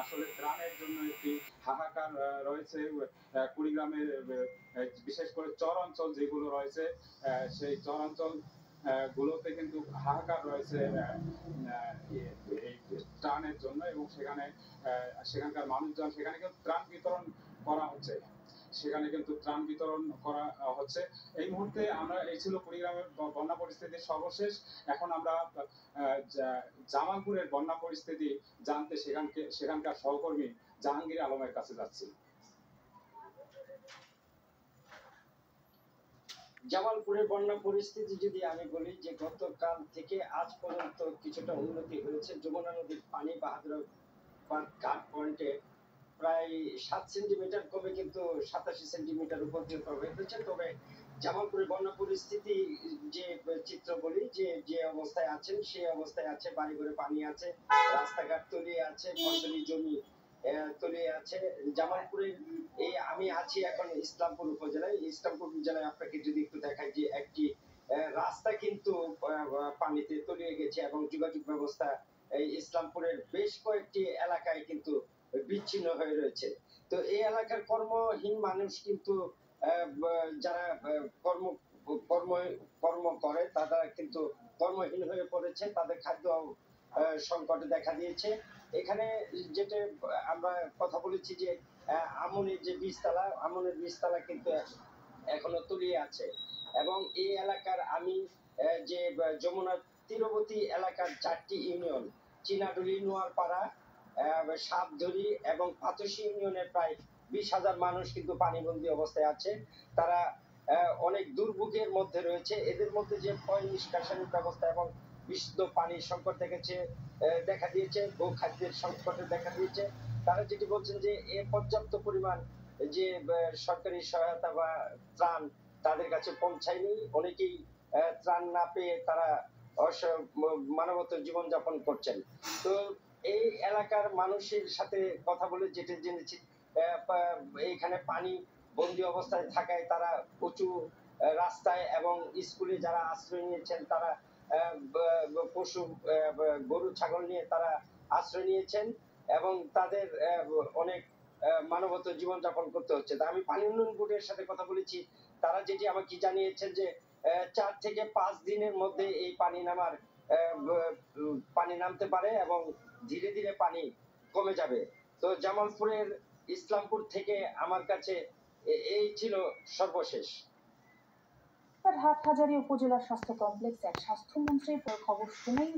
আসলে ত্রাণের জন্য একটি হাহাকার রয়েছে কুড়িগ্রামের, বিশেষ করে চর অঞ্চল যেগুলো রয়েছে, সেই চর অঞ্চল গুলোতে কিন্তু হাহাকার রয়েছে এই ত্রাণের জন্য, এবং সেখানকার মানুষজন সেখানে কিন্তু ত্রাণ বিতরণ করা হচ্ছে। এই মুহূর্তে এই ছিল কুড়িগ্রামের বন্যা পরিস্থিতির সর্বশেষ। এখন আমরা জামালপুরের বন্যা পরিস্থিতি জানতে সেখানকার সহকর্মী জাহাঙ্গীর আলমের কাছে যাচ্ছি। জামালপুরের বন্যা পরিস্থিতি যদি আমি বলি, যে গতকাল থেকে আজ পর্যন্ত কিছুটা উন্নতি হয়েছে। যমুনা নদীর পানি বাহাদুর ঘাট পয়েন্টে প্রায় 7 সেন্টিমিটার কমে কিন্তু 87 সেন্টিমিটার উপর দিয়ে প্রবাহিত হচ্ছে। তবে জামালপুরের বন্যা পরিস্থিতি যে চিত্র বলি, যে অবস্থায় আছেন সেই অবস্থায় আছে। বাড়িঘরে পানি আছে, রাস্তাঘাট তলিয়ে আছে, ফসলি জমি তলিয়ে আছে। জামালপুরের আমি আছি এখন ইসলামপুর উপজেলায়। ইসলামপুর উপজেলায় আপনাকে যদি একটু দেখাই, যে একটি রাস্তা কিন্তু পানিতে তলিয়ে গেছে এবং যোগাযোগ ব্যবস্থা এই ইসলামপুরের বেশ কয়েকটি এলাকায় কিন্তু বিচ্ছিন্ন হয়ে রয়েছে। তো এই এলাকার কর্মহীন মানুষ কিন্তু যারা কর্ম কর্ম কর্ম করে তারা কিন্তু কর্মহীন হয়ে পড়েছে। তাদের খাদ্য সংকট দেখা দিয়েছে। এখানে যেটা আমরা কথা বলেছি, যে আমনের যে বীজতলা কিন্তু এখনো তলিয়ে আছে। এবং এই এলাকার আমি যে যমুনা তীরবর্তী এলাকার 4টি ইউনিয়ন, চিনাডুলি, নোয়ারপাড়া, সাপধরি এবং পাতসী ইউনিয়নের প্রায় 20,000 মানুষ কিন্তু পানিবন্দী অবস্থায় আছে। তারা অনেক দুর্ভোগের মধ্যে রয়েছে। এদের মধ্যে যে পয় নিষ্কাশনের ব্যবস্থা এবং বিশুদ্ধ পানির সংকট দেখা দিয়েছে, খাদ্যের সংকটে দেখা দিয়েছে। তারা যেটি বলছেন, যে পর্যাপ্ত পরিমাণ যে সরকারি সহায়তা বা ত্রাণ তাদের কাছে পৌঁছায়নি। অনেকেই ত্রাণ না পেয়ে তারা মানবত জীবনযাপন করছেন। তো এই এলাকার মানুষের সাথে কথা বলে যেটা জেনেছি, এইখানে পানি বন্দি অবস্থায় থাকায় তারা উঁচু রাস্তায় এবং স্কুলে যারা আশ্রয় নিয়েছেন, তারা পশু গরু ছাগল নিয়ে তারা আশ্রয় নিয়েছেন এবং তাদের অনেক মানবত জীবনযাপন করতে হচ্ছে। আমি পানি উন্নয়ন বোর্ডের সাথে কথা বলেছি। তারা যেটি আমাকে জানিয়েছেন, যে 4 থেকে 5 দিনের মধ্যে এই পানি নামতে পারে এবং ধীরে ধীরে পানি কমে যাবে। তো জামালপুরের ইসলামপুর থেকে আমার কাছে এই ছিল সর্বশেষ। হাটহাজারী উপজেলা স্বাস্থ্য কমপ্লেক্স এক স্বাস্থ্যমন্ত্রীর খবর শুনেই